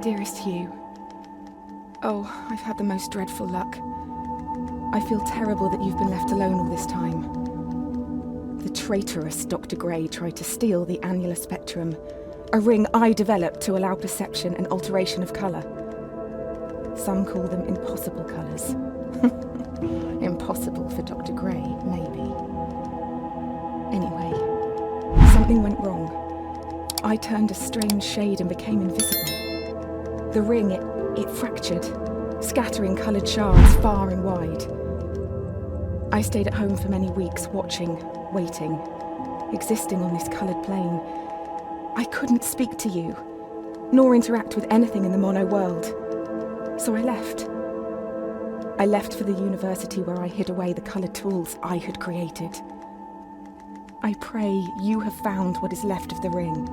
Dearest Hugh, oh, I've had the most dreadful luck. I feel terrible that you've been left alone all this time. The traitorous Dr. Gray tried to steal the annular spectrum, a ring I developed to allow perception and alteration of colour. Some call them impossible colours. Impossible for Dr. Gray, maybe. Anyway, something went wrong. I turned a strange shade and became invisible. The ring, it fractured, scattering coloured shards far and wide. I stayed at home for many weeks, watching, waiting, existing on this coloured plane. I couldn't speak to you, nor interact with anything in the mono world. So I left. I left for the university where I hid away the coloured tools I had created. I pray you have found what is left of the ring.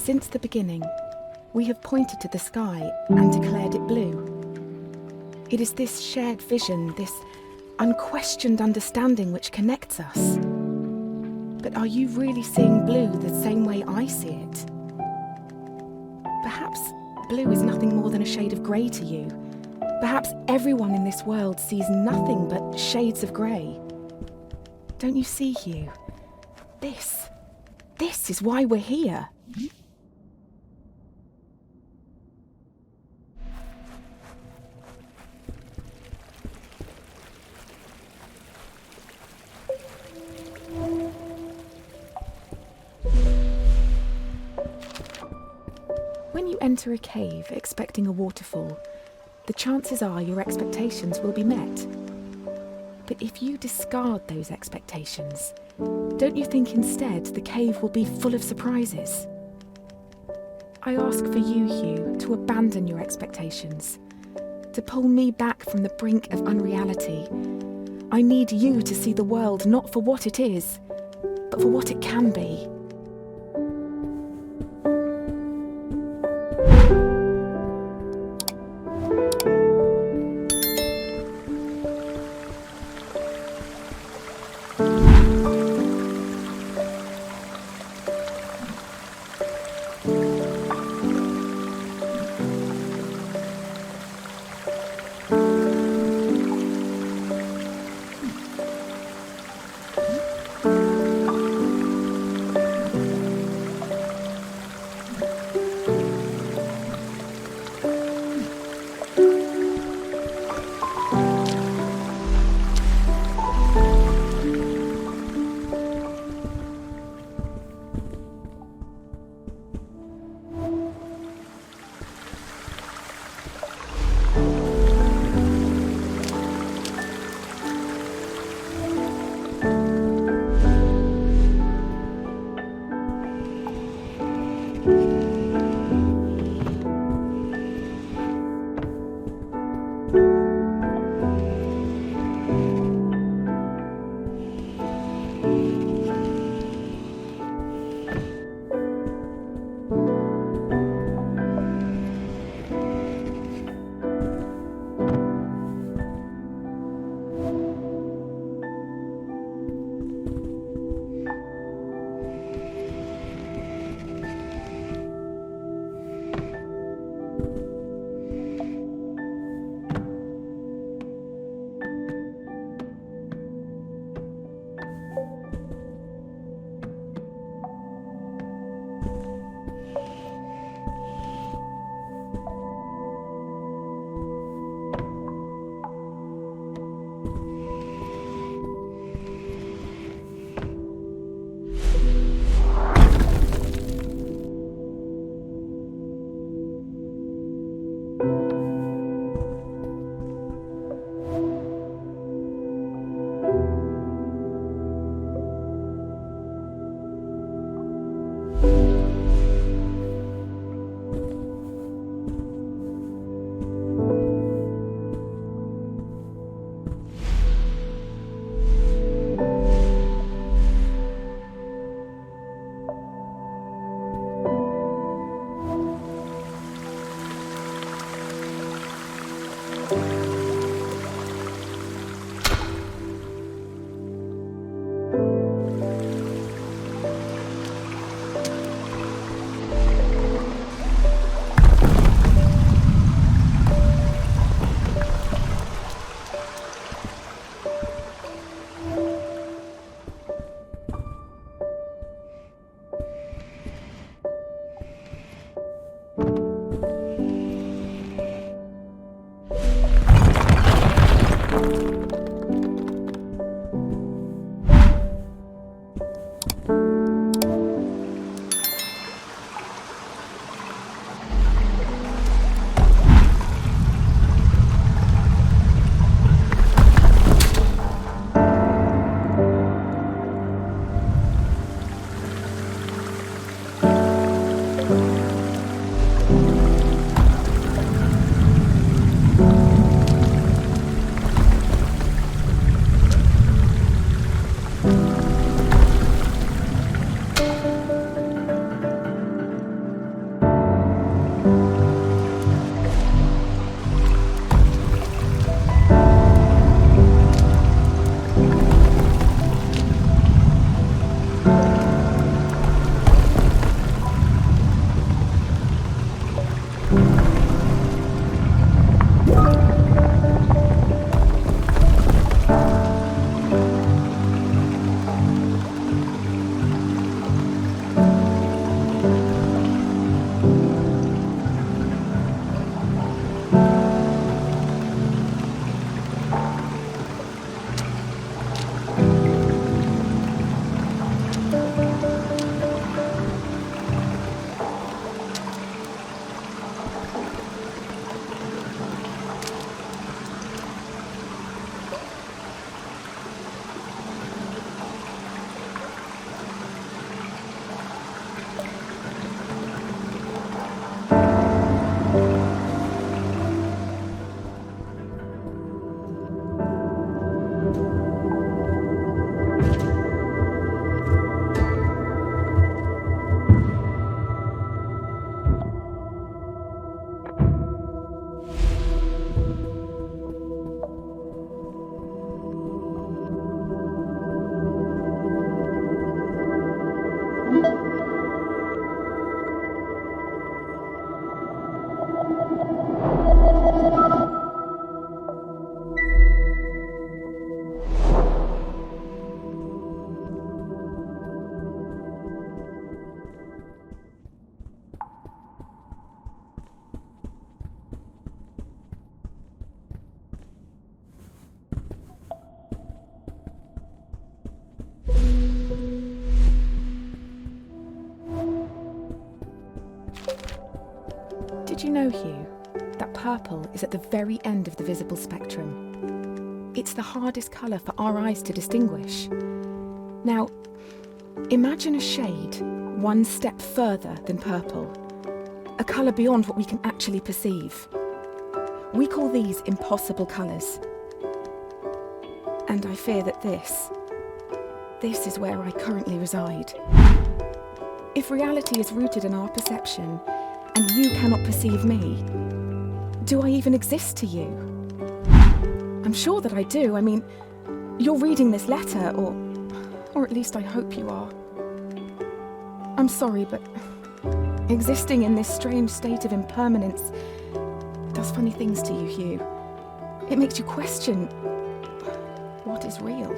Since the beginning, we have pointed to the sky and declared it blue. It is this shared vision, this unquestioned understanding which connects us. But are you really seeing blue the same way I see it? Perhaps blue is nothing more than a shade of grey to you. Perhaps everyone in this world sees nothing but shades of grey. Don't you see, Hugh? This is why we're here. When you enter a cave expecting a waterfall, the chances are your expectations will be met. But if you discard those expectations, don't you think instead the cave will be full of surprises? I ask for you, Hugh, to abandon your expectations, to pull me back from the brink of unreality. I need you to see the world not for what it is, but for what it can be. Did you know, Hugh, that purple is at the very end of the visible spectrum? It's the hardest colour for our eyes to distinguish. Now, imagine a shade one step further than purple, a colour beyond what we can actually perceive. We call these impossible colours. And I fear that this is where I currently reside. If reality is rooted in our perception, and you cannot perceive me, do I even exist to you? I'm sure that I do. I mean, you're reading this letter, or at least I hope you are. I'm sorry, but existing in this strange state of impermanence does funny things to you, Hugh. It makes you question what is real.